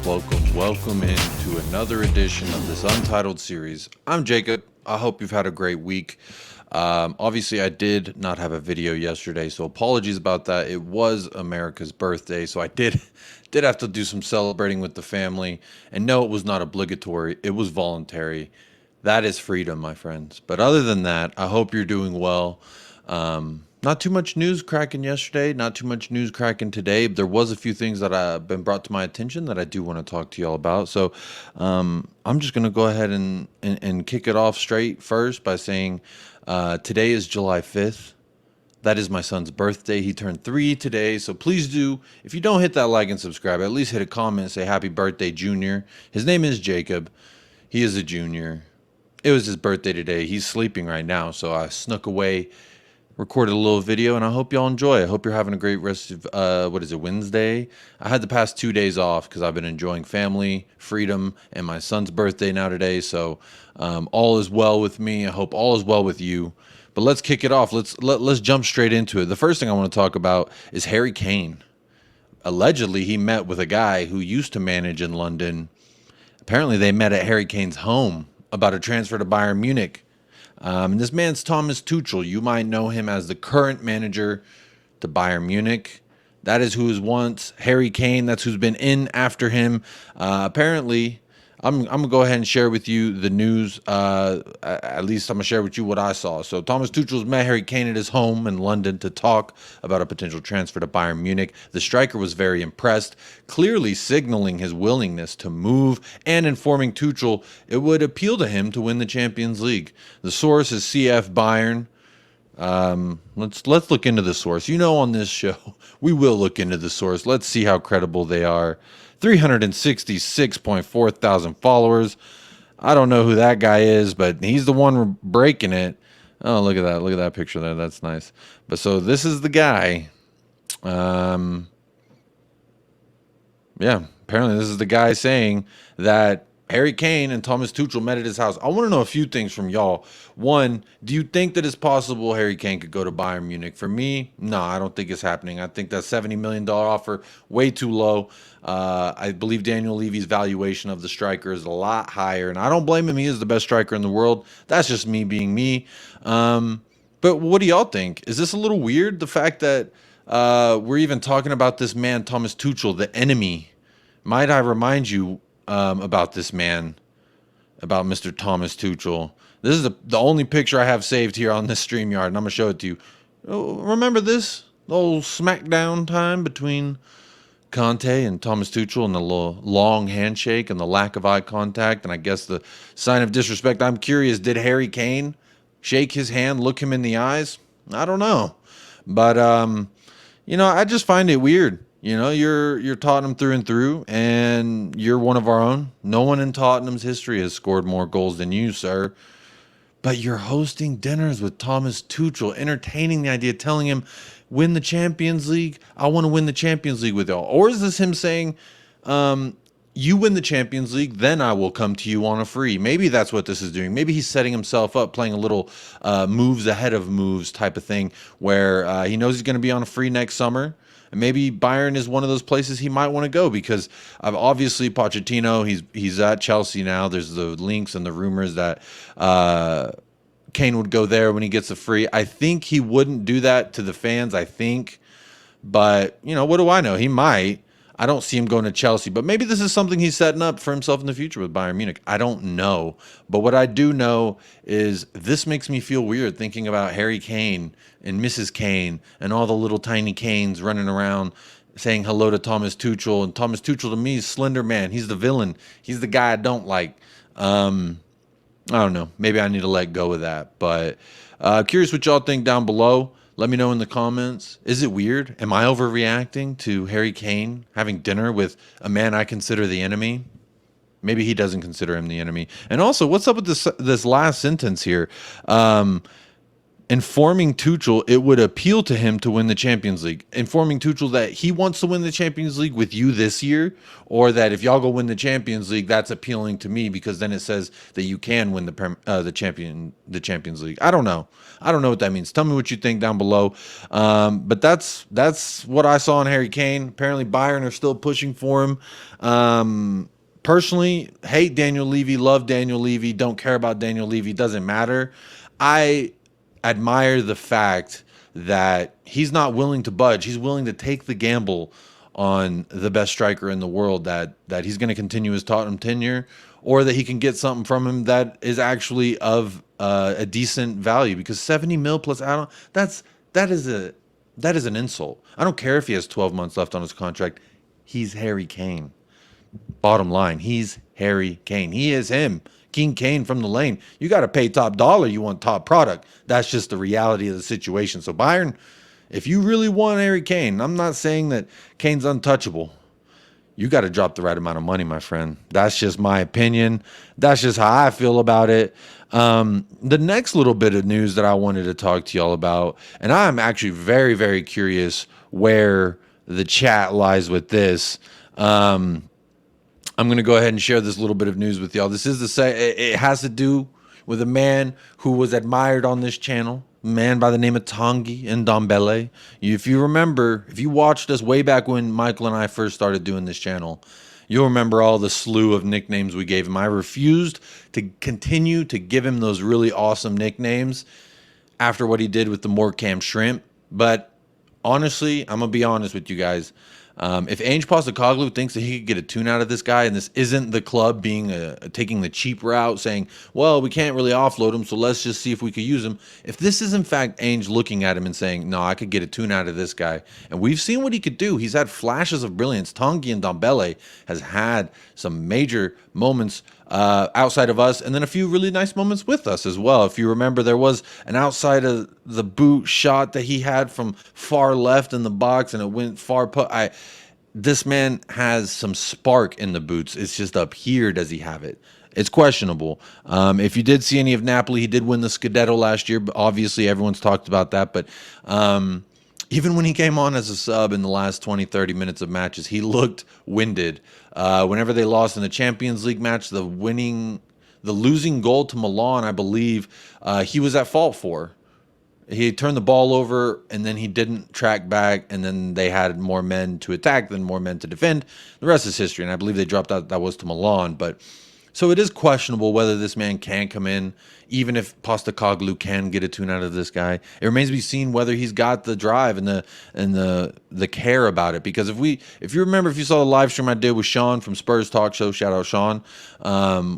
welcome into another edition of this Untitled series. I'm Jacob. I hope you've had a great week. Obviously, I did not have a video yesterday, so apologies about that. It was America's birthday, so I did have to do some celebrating with the family. And no, it was not obligatory. It was voluntary. That is freedom, my friends. But other than that, I hope you're doing well. Not too much news cracking yesterday, not too much news cracking today. There was a few things that have been brought to my attention that I do want to talk to y'all about. So I'm just going to go ahead and kick it off straight first by saying today is July 5th. That is my son's birthday. He turned 3 today. So please do, if you don't hit that like and subscribe, at least hit a comment and say happy birthday, Junior. His name is Jacob. He is a junior. It was his birthday today. He's sleeping right now. So I snuck away, recorded a little video, and I hope y'all enjoy. I hope you're having a great rest of, Wednesday? I had the past 2 days off because I've been enjoying family, freedom, and my son's birthday now today. So all is well with me. I hope all is well with you. But let's kick it off. Let's jump straight into it. The first thing I want to talk about is Harry Kane. Allegedly, he met with a guy who used to manage in London. Apparently, they met at Harry Kane's home about a transfer to Bayern Munich. And this man's Thomas Tuchel. You might know him as the current manager to Bayern Munich. That is who was once Harry Kane. That's who's been in after him. Apparently, I'm going to go ahead and share with you the news. At least I'm going to share with you what I saw. So Thomas Tuchel's met Harry Kane at his home in London to talk about a potential transfer to Bayern Munich. The striker was very impressed, clearly signaling his willingness to move and informing Tuchel it would appeal to him to win the Champions League. The source is CF Bayern. Let's look into the source. You know, on this show, we will look into the source. Let's see how credible they are. 366.4 thousand followers. I don't know who that guy is, but he's the one breaking it. Oh, look at that. Look at that picture there. That's nice. But so this is the guy. Yeah, apparently this is the guy saying that Harry Kane and Thomas Tuchel met at his house. I want to know a few things from y'all. One, do you think that it's possible Harry Kane could go to Bayern Munich? For me, no, I don't think it's happening. I think that $70 million offer, way too low. I believe Daniel Levy's valuation of the striker is a lot higher, and I don't blame him. He is the best striker in the world. That's just me being me. But what do y'all think? Is this a little weird, the fact that we're even talking about this man, Thomas Tuchel, the enemy? Might I remind you about this man, about Mr. Thomas Tuchel? This is the only picture I have saved here on this StreamYard, and I'm going to show it to you. Oh, remember this? The old smackdown time between Conte and Thomas Tuchel, and the little long handshake and the lack of eye contact, and I guess the sign of disrespect. I'm curious, did Harry Kane shake his hand, look him in the eyes? I don't know. But, I just find it weird. You're Tottenham through and through, and you're one of our own. No one in Tottenham's history has scored more goals than you, sir. But you're hosting dinners with Thomas Tuchel, entertaining the idea, telling him, win the Champions League. I want to win the Champions League with y'all. Or is this him saying, you win the Champions League, then I will come to you on a free? Maybe that's what this is doing. Maybe he's setting himself up, playing a little moves ahead of moves type of thing, where he knows he's going to be on a free next summer. And maybe Bayern is one of those places he might want to go, because obviously Pochettino, he's at Chelsea now. There's the links and the rumors that Kane would go there when he gets a free. I think he wouldn't do that to the fans, I think. But, what do I know? He might. I don't see him going to Chelsea, but maybe this is something he's setting up for himself in the future with Bayern Munich. I don't know. But what I do know is this makes me feel weird thinking about Harry Kane and Mrs. Kane and all the little tiny Kanes running around saying hello to Thomas Tuchel. And Thomas Tuchel to me is Slender Man. He's the villain. He's the guy I don't like. I don't know. Maybe I need to let go of that. But curious what y'all think down below. Let me know in the comments. Is it weird? Am I overreacting to Harry Kane having dinner with a man I consider the enemy? Maybe he doesn't consider him the enemy. And also, what's up with this last sentence here? informing Tuchel it would appeal to him to win the Champions League. Informing Tuchel that he wants to win the Champions League with you this year, or that if y'all go win the Champions League, that's appealing to me because then it says that you can win the Champions League. I don't know. I don't know what that means. Tell me what you think down below. But that's what I saw in Harry Kane. Apparently Bayern are still pushing for him. Personally, hate Daniel Levy, love Daniel Levy, don't care about Daniel Levy, doesn't matter. I admire the fact that he's not willing to budge. He's willing to take the gamble on the best striker in the world, that he's going to continue his Tottenham tenure, or that he can get something from him that is actually of a decent value. Because 70 mil plus add-on, that is an insult. I don't care if he has 12 months left on his contract. He's Harry Kane. Bottom line, he's Harry Kane. He is him. King Kane from the lane. You got to pay top dollar. You want top product. That's just the reality of the situation. So Bayern, if you really want Harry Kane, I'm not saying that Kane's untouchable. You got to drop the right amount of money, my friend. That's just my opinion. That's just how I feel about it. The next little bit of news that I wanted to talk to y'all about, and I'm actually very, very curious where the chat lies with this. I'm going to go ahead and share this little bit of news with y'all. This is it has to do with a man who was admired on this channel, a man by the name of Tanguy Ndombele. If you remember, if you watched us way back when Michael and I first started doing this channel, you'll remember all the slew of nicknames we gave him. I refused to continue to give him those really awesome nicknames after what he did with the Morecambe Shrimp. But honestly, I'm going to be honest with you guys. If Ange Postecoglou thinks that he could get a tune out of this guy, and this isn't the club being taking the cheap route, saying, well, we can't really offload him, so let's just see if we could use him. If this is in fact Ange looking at him and saying, no, I could get a tune out of this guy, and we've seen what he could do. He's had flashes of brilliance. Tanguy Ndombele has had some major moments outside of us, and then a few really nice moments with us as well. If you remember, there was an outside of the boot shot that he had from far left in the box, and it went far. This man has some spark in the boots. It's just up here does he have it? It's questionable. If you did see any of Napoli, he did win the Scudetto last year, but obviously everyone's talked about that. But even when he came on as a sub in the last 20, 30 minutes of matches, he looked winded. Whenever they lost in the Champions League match, the losing goal to Milan, I believe, he was at fault for. He turned the ball over, and then he didn't track back, and then they had more men to attack than more men to defend. The rest is history, and I believe they dropped out. That was to Milan. But so it is questionable whether this man can come in, even if Postecoglou can get a tune out of this guy. It remains to be seen whether he's got the drive and the care about it. Because if you remember, if you saw the live stream I did with Sean from Spurs Talk Show, shout out Sean,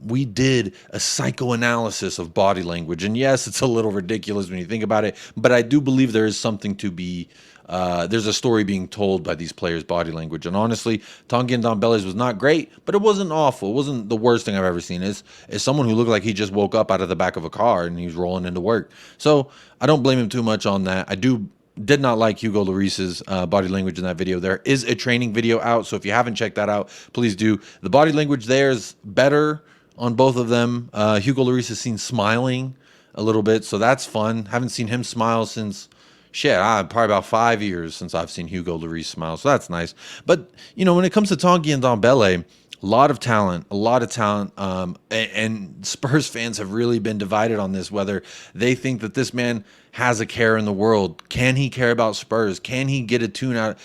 we did a psychoanalysis of body language. And yes, it's a little ridiculous when you think about it, but I do believe there is something to be there's a story being told by these players' body language. And honestly, Tanguy Ndombele's was not great, but it wasn't awful. It wasn't the worst thing I've ever seen. It's someone who looked like he just woke up out of the back of a car and he's rolling into work. So I don't blame him too much on that. I did not like Hugo Lloris's body language in that video. There is a training video out, so if you haven't checked that out, please do. The body language there is better on both of them. Hugo Lloris is seen smiling a little bit, so that's fun. Haven't seen him smile since... probably about 5 years since I've seen Hugo Lloris smile, so that's nice. But, when it comes to Tanguy Ndombele, a lot of talent, and Spurs fans have really been divided on this, whether they think that this man has a care in the world. Can he care about Spurs? Can he get a tune out?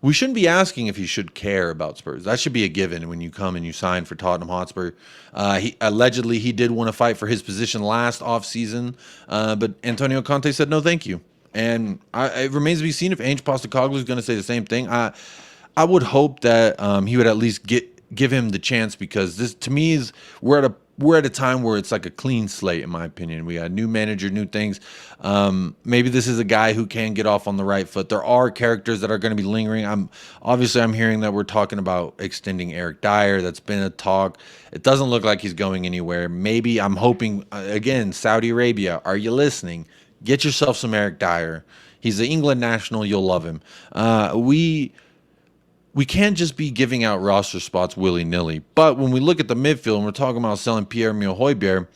We shouldn't be asking if he should care about Spurs. That should be a given when you come and you sign for Tottenham Hotspur. Allegedly, he did want to fight for his position last offseason, but Antonio Conte said no thank you. And it remains to be seen if Ange Postecoglou is going to say the same thing. I would hope that he would at least give him the chance, because this, to me, is we're at a time where it's like a clean slate, in my opinion. We got a new manager, new things. Maybe this is a guy who can get off on the right foot. There are characters that are going to be lingering. I'm hearing that we're talking about extending Eric Dyer. That's been a talk. It doesn't look like he's going anywhere. Maybe I'm hoping, again, Saudi Arabia, are you listening? Get yourself some Eric Dyer. He's the England national. You'll love him. We can't just be giving out roster spots willy-nilly. But when we look at the midfield and we're talking about selling Pierre-Emile Højbjerg,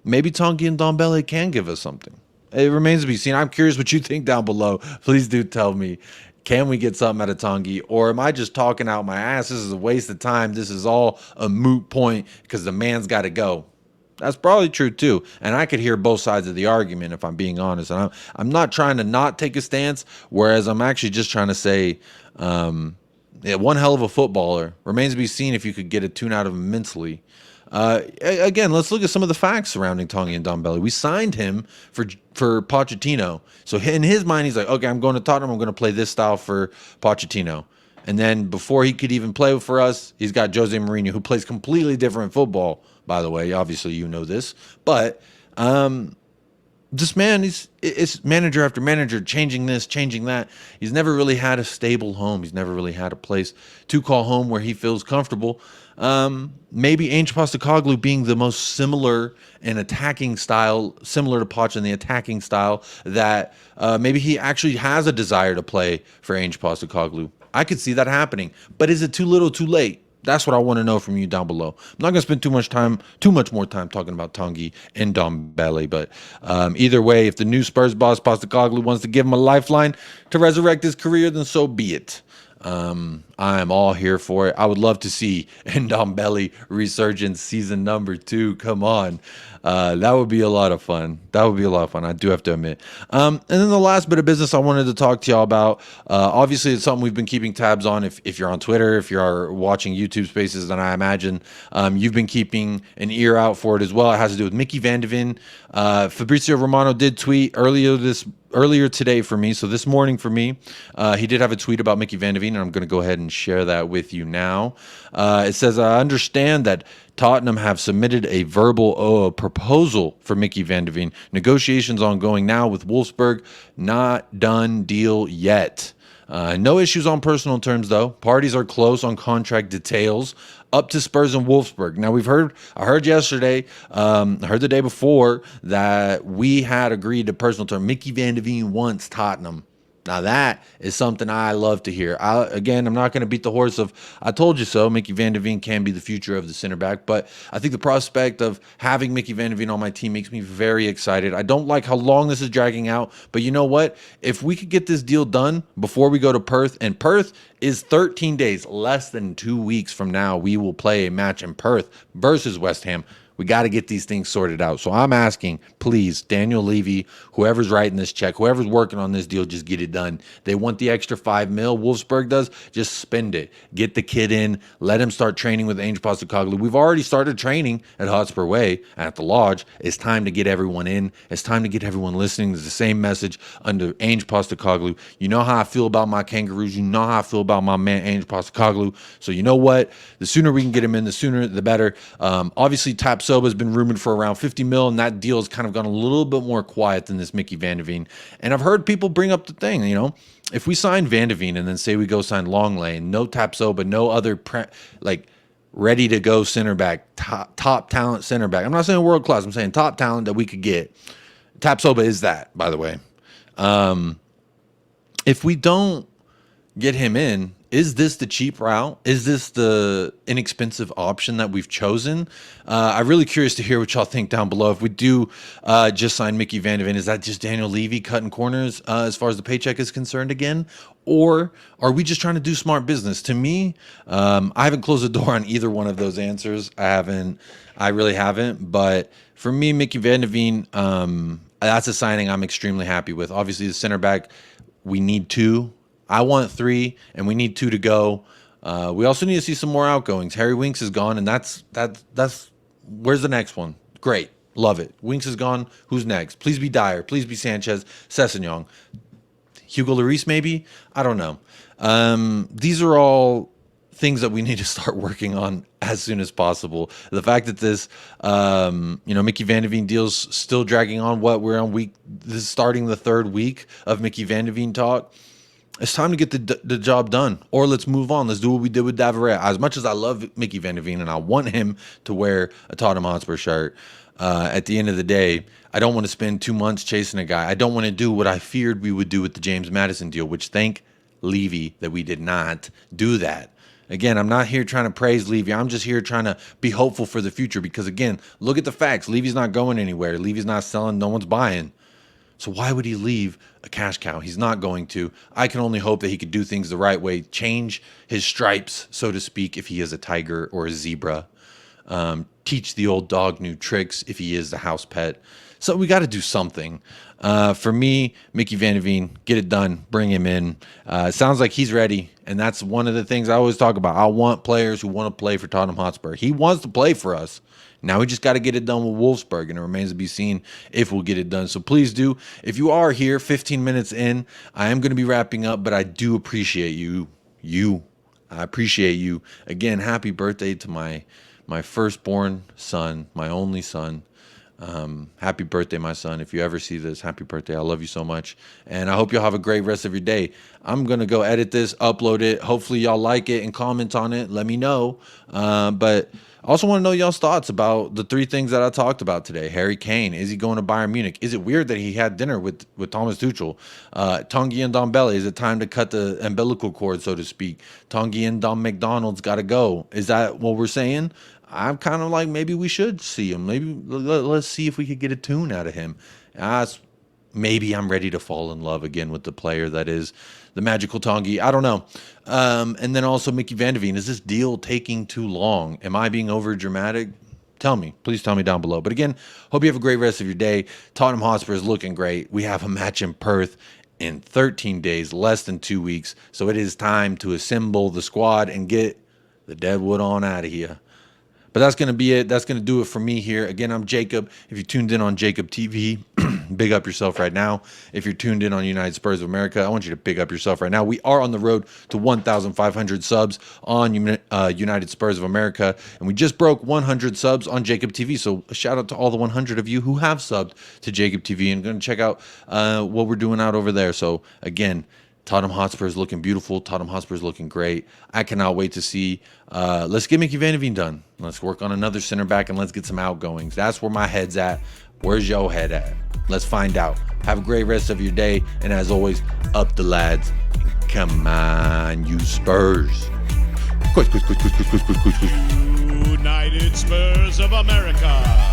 maybe Tanguy Ndombele can give us something. It remains to be seen. I'm curious what you think down below. Please do tell me. Can we get something out of Tanguy? Or am I just talking out my ass? This is a waste of time. This is all a moot point because the man's got to go. That's probably true too. And I could hear both sides of the argument if I'm being honest. And I'm not trying to not take a stance, whereas I'm actually just trying to say, yeah, one hell of a footballer. Remains to be seen if you could get a tune out of him mentally. Again, let's look at some of the facts surrounding Tanguy Ndombele. We signed him for Pochettino. So in his mind, he's like, okay, I'm going to Tottenham. I'm going to play this style for Pochettino. And then before he could even play for us, he's got Jose Mourinho, who plays completely different football, by the way. Obviously, you know this. But this man, it's manager after manager, changing this, changing that. He's never really had a stable home. He's never really had a place to call home where he feels comfortable. Maybe Ange Postecoglou being the most similar in attacking style, similar to Poch in the attacking style, that maybe he actually has a desire to play for Ange Postecoglou. I could see that happening. But is it too little, too late? That's what I want to know from you down below. I'm not going to spend too much more time talking about Tanguy and Ndombele. But either way, if the new Spurs boss Postecoglou wants to give him a lifeline to resurrect his career, then so be it. I am all here for it. I would love to see Ndombele resurgence season number 2. Come on. That would be a lot of fun. I do have to admit. And then the last bit of business I wanted to talk to y'all about, obviously it's something we've been keeping tabs on. If you're on Twitter, if you're watching YouTube Spaces, then I imagine you've been keeping an ear out for it as well. It has to do with Micky van de Ven. Fabrizio Romano did tweet earlier today for me, so this morning for me, he did have a tweet about Micky van de Ven, and I'm going to go ahead and share that with you now. It says, I understand that Tottenham have submitted a verbal proposal for Micky van de Ven. Negotiations ongoing now with Wolfsburg. Not done deal yet. No issues on personal terms, though. Parties are close on contract details. Up to Spurs and Wolfsburg. Now, I heard yesterday, I heard the day before that we had agreed to personal terms. Micky van de Ven wants Tottenham. Now, that is something I love to hear. Again, I'm not going to beat the horse of, I told you so. Micky van de Ven can be the future of the center back, but I think the prospect of having Micky van de Ven on my team makes me very excited. I don't like how long this is dragging out, but you know what? If we could get this deal done before we go to Perth, and Perth is 13 days, less than 2 weeks from now, we will play a match in Perth versus West Ham. We got to get these things sorted out. So I'm asking, please, Daniel Levy, whoever's writing this check, whoever's working on this deal, just get it done. They want the extra $5 million. Wolfsburg does. Just spend it. Get the kid in. Let him start training with Ange Postecoglou. We've already started training at Hotspur Way at the Lodge. It's time to get everyone in. It's time to get everyone listening. It's the same message under Ange Postecoglou. You know how I feel about my Kangaroos. You know how I feel about my man Ange Postecoglou. So you know what? The sooner we can get him in, the sooner the better. Obviously, Soba has been rumored for around 50 mil, and that deal has kind of gone a little bit more quiet than this Micky van de Ven. And I've heard people bring up the thing, if we sign Van de Ven and then say we go sign Longley, no Soba, no other ready to go center back, top talent center back. I'm not saying world class. I'm saying top talent that we could get. Soba is that, by the way. If we don't get him in, is this the cheap route? Is this the inexpensive option that we've chosen? I'm really curious to hear what y'all think down below. If we do just sign Micky van de Ven, is that just Daniel Levy cutting corners as far as the paycheck is concerned again? Or are we just trying to do smart business? To me, I haven't closed the door on either one of those answers. I really haven't. But for me, Micky van de Ven, that's a signing I'm extremely happy with. Obviously, the center back, we need 2. I want 3, and we need 2 to go. We also need to see some more outgoings. Harry Winks is gone, and that's where's the next one? Great. Love it. Winks is gone. Who's next? Please be Dyer. Please be Sanchez. Sessegnon. Hugo Lloris, maybe? I don't know. These are all things that we need to start working on as soon as possible. The fact that this, Micky van de Ven deal's still dragging on. This is starting the 3rd week of Micky van de Ven talk. It's time to get the job done, or let's move on. Let's do what we did with Davirea. As much as I love Micky van de Ven and I want him to wear a Tottenham Hotspur shirt, at the end of the day, I don't want to spend 2 months chasing a guy. I don't want to do what I feared we would do with the James Maddison deal, which thank Levy that we did not do that. Again, I'm not here trying to praise Levy. I'm just here trying to be hopeful for the future because, again, look at the facts. Levy's not going anywhere. Levy's not selling. No one's buying. So why would he leave a cash cow? He's not going to. I can only hope that he could do things the right way, change his stripes, so to speak, if he is a tiger or a zebra. Teach the old dog new tricks if he is the house pet. So we got to do something. For me, Micky Van de Veen, get it done. Bring him in. It sounds like he's ready, and that's one of the things I always talk about. I want players who want to play for Tottenham Hotspur. He wants to play for us. Now we just got to get it done with Wolfsburg, and it remains to be seen if we'll get it done. So please do. If you are here 15 minutes in, I am going to be wrapping up, but I do appreciate you. I appreciate you. Again, happy birthday to my firstborn son, my only son. Happy birthday, my son. If you ever see this, happy birthday. I love you so much. And I hope you'll have a great rest of your day. I'm going to go edit this, upload it. Hopefully y'all like it and comment on it. Let me know. But I also want to know y'all's thoughts about the 3 things that I talked about today. Harry Kane, is he going to Bayern Munich? Is it weird that he had dinner with Thomas Tuchel? Tanguy and Ndombele, is it time to cut the umbilical cord, so to speak? Tanguy and Dom McDonald's got to go. Is that what we're saying? I'm kind of like, maybe we should see him. Maybe let's see if we could get a tune out of him. Maybe I'm ready to fall in love again with the player that is the magical Tanguy. I don't know. And then also Micky Van de Veen. Is this deal taking too long? Am I being over dramatic? Tell me. Please tell me down below. But again, hope you have a great rest of your day. Tottenham Hotspur is looking great. We have a match in Perth in 13 days, less than 2 weeks. So it is time to assemble the squad and get the deadwood on out of here. But that's going to be it. That's going to do it for me here. Again, I'm Jacob. If you tuned in on Jacob TV, big up yourself right now. If you're tuned in on United Spurs of America, I want you to big up yourself right now. We are on the road to 1,500 subs on United Spurs of America, and we just broke 100 subs on Jacob TV. So a shout out to all the 100 of you who have subbed to Jacob TV and going to check out what we're doing out over there. So again, Tottenham Hotspur is looking beautiful. Tottenham Hotspur is looking great. I cannot wait to see. Let's get Micky Van de Veen done. Let's work on another center back and let's get some outgoings. That's where my head's at. Where's your head at? Let's find out. Have a great rest of your day. And as always, up the lads. Come on, you Spurs. United Spurs of America.